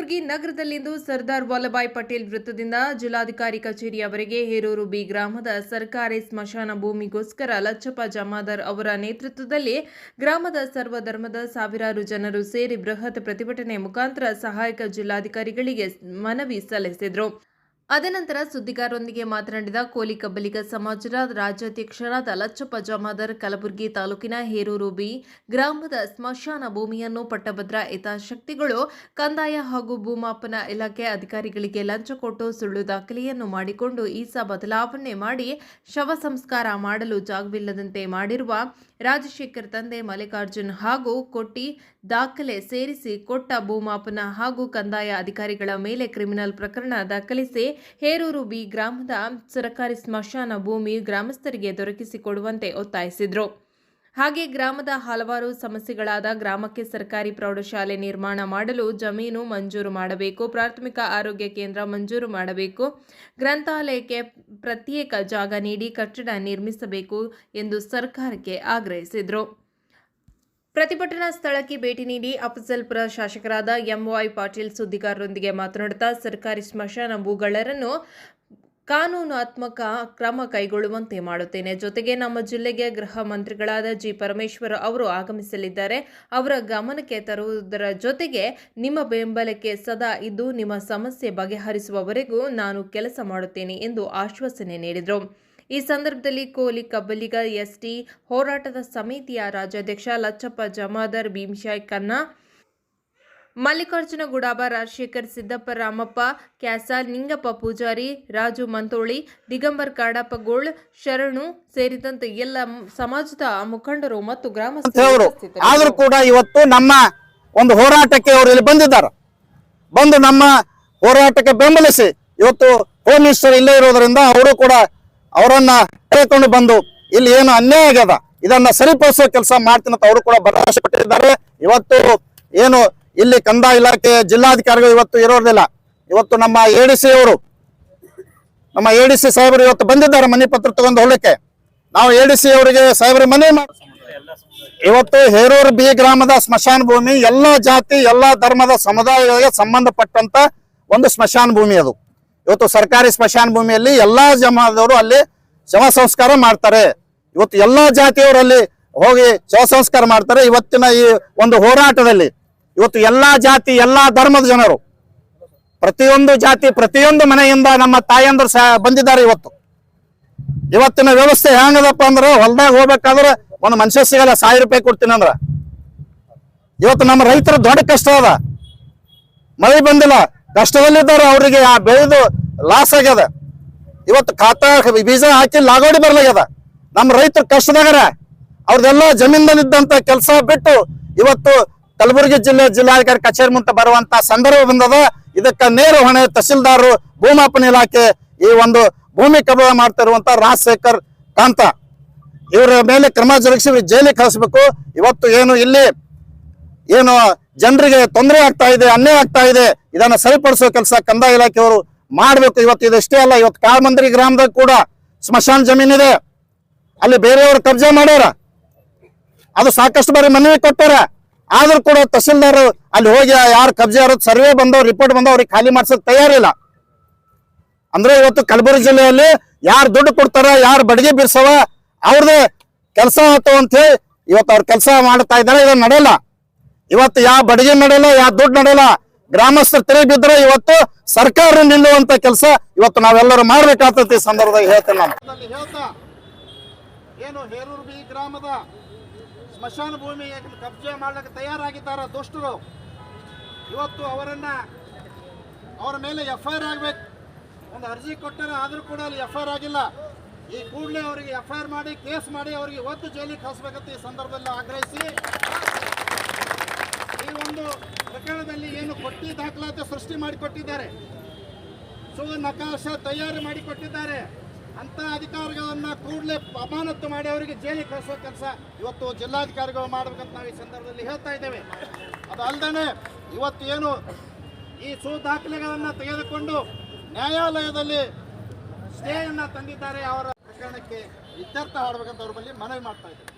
ಕಲಬುರಗಿ ನಗರದಲ್ಲಿಂದು ಸರ್ದಾರ್ ವಲ್ಲಭಾಯ್ ಪಟೇಲ್ ವೃತ್ತದಿಂದ ಜಿಲ್ಲಾಧಿಕಾರಿ ಕಚೇರಿಯವರೆಗೆ ಹೇರೂರು ಬಿ ಗ್ರಾಮದ ಸರ್ಕಾರಿ ಸ್ಮಶಾನ ಭೂಮಿಗೋಸ್ಕರ ಲಚ್ಚಪ್ಪ ಜಮಾದಾರ್ ಅವರ ನೇತೃತ್ವದಲ್ಲಿ ಗ್ರಾಮದ ಸರ್ವಧರ್ಮದ ಸಾವಿರಾರು ಜನರು ಸೇರಿ ಬೃಹತ್ ಪ್ರತಿಭಟನೆ ಮುಖಾಂತರ ಸಹಾಯಕ ಜಿಲ್ಲಾಧಿಕಾರಿಗಳಿಗೆ ಮನವಿ ಸಲ್ಲಿಸಿದರು. ಅದನಂತರ ಸುದ್ದಿಗಾರರೊಂದಿಗೆ ಮಾತನಾಡಿದ ಕೋಲಿ ಕಬ್ಬಲಿಗ ಸಮಾಜದ ರಾಜ್ಯಾಧ್ಯಕ್ಷರಾದ ಲಚ್ಚಪ್ಪ ಜಮಾದಾರ್ ಕಲಬುರಗಿ ತಾಲೂಕಿನ ಹೇರೂರು ಬಿ ಗ್ರಾಮದ ಸ್ಮಶಾನ ಭೂಮಿಯನ್ನು ಪಟ್ಟಭದ್ರ ಹಿತಾಸಕ್ತಿಗಳು ಕಂದಾಯ ಹಾಗೂ ಭೂಮಾಪನ ಇಲಾಖೆ ಅಧಿಕಾರಿಗಳಿಗೆ ಲಂಚ ಕೊಟ್ಟು ಸುಳ್ಳು ದಾಖಲೆಯನ್ನು ಮಾಡಿಕೊಂಡು ಈಸ ಬದಲಾವಣೆ ಮಾಡಿ ಶವ ಸಂಸ್ಕಾರ ಮಾಡಲು ಜಾಗವಿಲ್ಲದಂತೆ ಮಾಡಿರುವ ರಾಜಶೇಖರ್ ತಂದೆ ಮಲ್ಲಿಕಾರ್ಜುನ್ ಹಾಗೂ ಕೊಟ್ಟಿ ದಾಖಲೆ ಸೇರಿಸಿ ಕೊಟ್ಟ ಭೂಮಾಪನ ಹಾಗೂ ಕಂದಾಯ ಅಧಿಕಾರಿಗಳ ಮೇಲೆ ಕ್ರಿಮಿನಲ್ ಪ್ರಕರಣ ದಾಖಲಿಸಿ ಹೇರೂರು ಬಿ ಗ್ರಾಮದ ಸರ್ಕಾರಿ ಸ್ಮಶಾನ ಭೂಮಿ ಗ್ರಾಮಸ್ಥರಿಗೆ ದೊರಕಿಸಿಕೊಡುವಂತೆ ಒತ್ತಾಯಿಸಿದರು. ಹಾಗೆ ಗ್ರಾಮದ ಹಲವಾರು ಸಮಸ್ಯೆಗಳಾದ ಗ್ರಾಮಕ್ಕೆ ಸರ್ಕಾರಿ ಪ್ರೌಢಶಾಲೆ ನಿರ್ಮಾಣ ಮಾಡಲು ಜಮೀನು ಮಂಜೂರು ಮಾಡಬೇಕು, ಪ್ರಾಥಮಿಕ ಆರೋಗ್ಯ ಕೇಂದ್ರ ಮಂಜೂರು ಮಾಡಬೇಕು, ಗ್ರಂಥಾಲಯಕ್ಕೆ ಪ್ರತ್ಯೇಕ ಜಾಗ ನೀಡಿ ಕಟ್ಟಡ ನಿರ್ಮಿಸಬೇಕು ಎಂದು ಸರ್ಕಾರಕ್ಕೆ ಆಗ್ರಹಿಸಿದರು. ಪ್ರತಿಭಟನಾ ಸ್ಥಳಕ್ಕೆ ಭೇಟಿ ನೀಡಿ ಅಫಜಲ್ಪುರ ಶಾಸಕರಾದ ಎಂವೈ ಪಾಟೀಲ್ ಸುದ್ದಿಗಾರರೊಂದಿಗೆ ಮಾತನಾಡುತ್ತಾ ಸರ್ಕಾರಿ ಸ್ಮಶಾನ ಭೂಗಳರನ್ನು ಕಾನೂನಾತ್ಮಕ ಕ್ರಮ ಕೈಗೊಳ್ಳುವಂತೆ ಮಾಡುತ್ತೇನೆ. ಜೊತೆಗೆ ನಮ್ಮ ಜಿಲ್ಲೆಗೆ ಗೃಹ ಮಂತ್ರಿಗಳಾದ ಜಿ ಪರಮೇಶ್ವರ್ ಅವರು ಆಗಮಿಸಲಿದ್ದಾರೆ. ಅವರ ಗಮನಕ್ಕೆ ತರುವುದರ ಜೊತೆಗೆ ನಿಮ್ಮ ಬೆಂಬಲಕ್ಕೆ ಸದಾ ಇದ್ದು ನಿಮ್ಮ ಸಮಸ್ಯೆ ಬಗೆಹರಿಸುವವರೆಗೂ ನಾನು ಕೆಲಸ ಮಾಡುತ್ತೇನೆ ಎಂದು ಆಶ್ವಾಸನೆ ನೀಡಿದರು. ಈ ಸಂದರ್ಭದಲ್ಲಿ ಕೋಲಿ ಕಬ್ಬಲಿಗ ಎಸ್ಟಿ ಹೋರಾಟದ ಸಮಿತಿಯ ರಾಜ್ಯಾಧ್ಯಕ್ಷ ಲಚ್ಚಪ್ಪ ಜಮಾದಾರ್, ಭೀಮಶಾಯ್ ಖನ್ನಾ, ಮಲ್ಲಿಕಾರ್ಜುನ ಗುಡಾಬ, ರಾಜಶೇಖರ್, ಸಿದ್ದಪ್ಪ, ರಾಮಪ್ಪ ಕ್ಯಾಸಾಲ್, ನಿಂಗಪ್ಪ ಪೂಜಾರಿ, ರಾಜು ಮಂತೋಳಿ, ದಿಗಂಬರ್ ಕಾಡಪ್ಪಗೋಳ್, ಶರಣು ಸೇರಿದಂತೆ ಎಲ್ಲ ಸಮಾಜದ ಮುಖಂಡರು ಮತ್ತು ಗ್ರಾಮಸ್ಥರು ಆದರೂ ಕೂಡ ಇವತ್ತು ನಮ್ಮ ಒಂದು ಹೋರಾಟಕ್ಕೆ ಅವರು ಇಲ್ಲಿ ಬಂದಿದ್ದಾರೆ. ಬಂದು ನಮ್ಮ ಹೋರಾಟಕ್ಕೆ ಬೆಂಬಲಿಸಿ ಇವತ್ತು ಹೋಮ್ ಮಿನಿಸ್ಟರ್ ಇಲ್ಲೇ ಇರೋದ್ರಿಂದ ಅವರು ಕೂಡ ಅವರನ್ನ ಕರೆದುಕೊಂಡು ಬಂದು ಇಲ್ಲಿ ಏನು ಅನ್ಯಾಯ ಆಗ್ಯದ ಇದನ್ನ ಸರಿಪಡಿಸೋ ಕೆಲಸ ಮಾಡ್ತೀನಿ ಅಂತ ಅವರು ಕೂಡ ಭರವಸೆ ಕೊಟ್ಟಿದ್ದಾರೆ. ಇವತ್ತು ಏನು ಇಲ್ಲಿ ಕಂದಾಯ ಇಲಾಖೆ ಜಿಲ್ಲಾಧಿಕಾರಿಗಳು ಇವತ್ತು ಇರೋದಿಲ್ಲ. ಇವತ್ತು ನಮ್ಮ ಎಡಿಸಿ ಅವರು ನಮ್ಮ ಎಡಿಸಿ ಸಾಹೇಬರು ಇವತ್ತು ಬಂದಿದ್ದಾರೆ ಮನೆ ಪತ್ರ ತಗೊಂಡು ಹೋಗಲಿಕ್ಕೆ. ನಾವು ಎಡಿಸಿ ಅವರಿಗೆ ಸಾಹೇಬರ ಮನೆ ಇವತ್ತು ಹೇರೂರು ಬಿ ಗ್ರಾಮದ ಸ್ಮಶಾನ ಭೂಮಿ ಎಲ್ಲಾ ಜಾತಿ ಎಲ್ಲಾ ಧರ್ಮದ ಸಮುದಾಯಗಳಿಗೆ ಸಂಬಂಧಪಟ್ಟಂತ ಒಂದು ಸ್ಮಶಾನ ಭೂಮಿ ಅದು. ಇವತ್ತು ಸರ್ಕಾರಿ ಸ್ಮಶಾನ ಭೂಮಿಯಲ್ಲಿ ಎಲ್ಲಾ ಜಮಾದವರು ಅಲ್ಲಿ ಶವ ಸಂಸ್ಕಾರ ಮಾಡ್ತಾರೆ. ಇವತ್ತು ಎಲ್ಲಾ ಜಾತಿಯವರು ಅಲ್ಲಿ ಹೋಗಿ ಶವ ಸಂಸ್ಕಾರ ಮಾಡ್ತಾರೆ. ಇವತ್ತಿನ ಈ ಒಂದು ಹೋರಾಟದಲ್ಲಿ ಇವತ್ತು ಎಲ್ಲಾ ಜಾತಿ ಎಲ್ಲಾ ಧರ್ಮದ ಜನರು ಪ್ರತಿಯೊಂದು ಜಾತಿ ಪ್ರತಿಯೊಂದು ಮನೆಯಿಂದ ನಮ್ಮ ತಾಯಂದ್ರು ಬಂದಿದ್ದಾರೆ. ಇವತ್ತಿನ ವ್ಯವಸ್ಥೆ ಹೆಂಗದಪ್ಪ ಅಂದ್ರೆ ಹೊಲದಾಗ ಹೋಗ್ಬೇಕಾದ್ರೆ ಒಂದು ಮನುಷ್ಯ ಸಿಗಲ್ಲ, 1000 ರೂಪಾಯಿ ಕೊಡ್ತೀನಿ ಅಂದ್ರ. ಇವತ್ತು ನಮ್ಮ ರೈತರು ದೊಡ್ಡ ಕಷ್ಟ ಅದ, ಮಳೆ ಬಂದಿಲ್ಲ, ಕಷ್ಟದಲ್ಲಿದ್ದಾರೆ. ಅವರಿಗೆ ಆ ಬೆಳೆದು ಲಾಸ್ ಆಗ್ಯದ. ಇವತ್ತು ಖಾತಾ ಬೀಜ ಹಾಕಿ ಲಾಗೋಡಿ ಬರ್ಲಾಗ್ಯದ. ನಮ್ಮ ರೈತರು ಕಷ್ಟದಾಗರ ಅವ್ರದೆಲ್ಲ ಜಮೀನಲ್ಲಿದ್ದಂತ ಕೆಲಸ ಬಿಟ್ಟು ಇವತ್ತು ಕಲಬುರಗಿ ಜಿಲ್ಲಾಧಿಕಾರಿ ಕಚೇರಿ ಮುಂದೆ ಬರುವಂತ ಸಂದರ್ಭ ಬಂದದ. ಇದಕ್ಕ ನೇರ ಹೊಣೆ ತಹಸೀಲ್ದಾರರು, ಭೂಮಾಪನ ಇಲಾಖೆ, ಈ ಒಂದು ಭೂಮಿ ಕಬಳ ಮಾಡ್ತಾ ಇರುವಂತ ರಾಜಶೇಖರ್ ಕಾಂತ ಇವರ ಮೇಲೆ ಕ್ರಮ ಜರುಗಿಸಿ ಜೈಲಿಗೆ ಕಳಿಸ್ಬೇಕು. ಇವತ್ತು ಏನು ಇಲ್ಲಿ ಏನು ಜನರಿಗೆ ತೊಂದರೆ ಆಗ್ತಾ ಇದೆ, ಅನ್ಯಾಯ ಆಗ್ತಾ ಇದೆ, ಇದನ್ನ ಸರಿಪಡಿಸೋ ಕೆಲಸ ಕಂದಾಯ ಇಲಾಖೆಯವರು ಮಾಡ್ಬೇಕು. ಇವತ್ತು ಇದಷ್ಟೇ ಅಲ್ಲ, ಇವತ್ತು ಕಾಳಮಂದ್ರಿ ಗ್ರಾಮದಾಗ ಕೂಡ ಸ್ಮಶಾನ ಜಮೀನಿದೆ, ಅಲ್ಲಿ ಬೇರೆಯವರು ಕಬ್ಜಾ ಮಾಡ್ಯಾರ. ಅದು ಸಾಕಷ್ಟು ಬಾರಿ ಮನವಿ ಕೊಟ್ಟಾರ. ಆದ್ರೂ ಕೂಡ ತಹಸೀಲ್ದಾರ್ ಅಲ್ಲಿ ಹೋಗಿ ಯಾರು ಕಬ್ಜಾ ಇರೋದು ಸರ್ವೆ ಬಂದವ್ ರಿಪೋರ್ಟ್ ಬಂದವ್ ಅವ್ರಿಗೆ ಖಾಲಿ ಮಾಡ್ಸಕ್ ತಯಾರಿಲ್ಲ. ಅಂದ್ರೆ ಇವತ್ತು ಕಲಬುರಗಿ ಜಿಲ್ಲೆಯಲ್ಲಿ ಯಾರು ದುಡ್ಡು ಕೊಡ್ತಾರ, ಯಾರು ಬಡಿಗೆ ಬೀರ್ಸವ ಅವ್ರದೇ ಕೆಲಸ ಆಯ್ತು ಅಂತ ಹೇಳಿ ಇವತ್ತು ಅವ್ರ ಕೆಲಸ ಮಾಡ್ತಾ ಇದ್ದಾರೆ. ಇದನ್ನ ನಡೆಯಲ್ಲ. ಇವತ್ತು ಯಾವ ಬಡಿಗೆ ನಡೆಯಲ್ಲ, ಯಾವ ದುಡ್ಡು ನಡೆಯಲ್ಲ. ಗ್ರಾಮಸ್ಥರು ತೆರೆ ಬಿದ್ರೆ ಇವತ್ತು ಸರ್ಕಾರ ನಿಲ್ಲುವಂತ ಕೆಲಸ ಇವತ್ತು ನಾವೆಲ್ಲರೂ ಮಾಡ್ಬೇಕಾಗ್ತದೆ. ಈ ಸಂದರ್ಭದಾಗ ಹೇಳ್ತೇನೆ ನಾನು. ಏನು ಹೇರೂರು ಬಿ ಗ್ರಾಮದ ಸ್ಮಶಾನ ಭೂಮಿ ಕಬ್ಜೆ ಮಾಡ್ಲಿಕ್ಕೆ ತಯಾರಾಗಿದ್ದಾರೆ ದುಷ್ಟರು. ಇವತ್ತು ಅವರ ಮೇಲೆ FIR ಆಗ್ಬೇಕು. ಒಂದು ಅರ್ಜಿ ಕೊಟ್ಟರೆ ಆದ್ರೂ ಕೂಡ ಅಲ್ಲಿ FIR ಆಗಿಲ್ಲ. ಈ ಕೂಡಲೇ ಅವರಿಗೆ FIR ಮಾಡಿ ಕೇಸ್ ಮಾಡಿ ಅವರಿಗೆ ಒತ್ತು ಜೈಲಿಗೆ ಕಳಿಸ್ಬೇಕಂತ ಈ ಸಂದರ್ಭದಲ್ಲಿ ಆಗ್ರಹಿಸಿ, ಈ ಒಂದು ಪ್ರಕರಣದಲ್ಲಿ ಏನು ಕೊಟ್ಟಿ ದಾಖಲಾತಿ ಸೃಷ್ಟಿ ಮಾಡಿಕೊಟ್ಟಿದ್ದಾರೆ, ಸುಳ್ಳು ನಕಾಶ ತಯಾರಿ ಮಾಡಿಕೊಟ್ಟಿದ್ದಾರೆ ಅಂತ ಅಧಿಕಾರಿಗಳನ್ನ ಕೂಡಲೇ ಅಮಾನತು ಮಾಡಿ ಅವರಿಗೆ ಜೈಲಿಗೆ ಕಳಿಸುವ ಕೆಲಸ ಇವತ್ತು ಜಿಲ್ಲಾಧಿಕಾರಿಗಳು ಮಾಡ್ಬೇಕಂತ ನಾವು ಈ ಸಂದರ್ಭದಲ್ಲಿ ಹೇಳ್ತಾ ಇದ್ದೇವೆ. ಅದು ಅಲ್ಲದೆ ಇವತ್ತು ಏನು ಈ ಸುಳ್ಳು ದಾಖಲೆಗಳನ್ನು ತೆಗೆದುಕೊಂಡು ನ್ಯಾಯಾಲಯದಲ್ಲಿ ಸ್ಟೇಯನ್ನು ತಂದಿದ್ದಾರೆ, ಅವರ ಪ್ರಕರಣಕ್ಕೆ ಇತ್ಯರ್ಥ ಮಾಡಬೇಕಂತ ಅವ್ರ ಬಳಿ ಮನವಿ ಮಾಡ್ತಾ ಇದ್ದೇವೆ.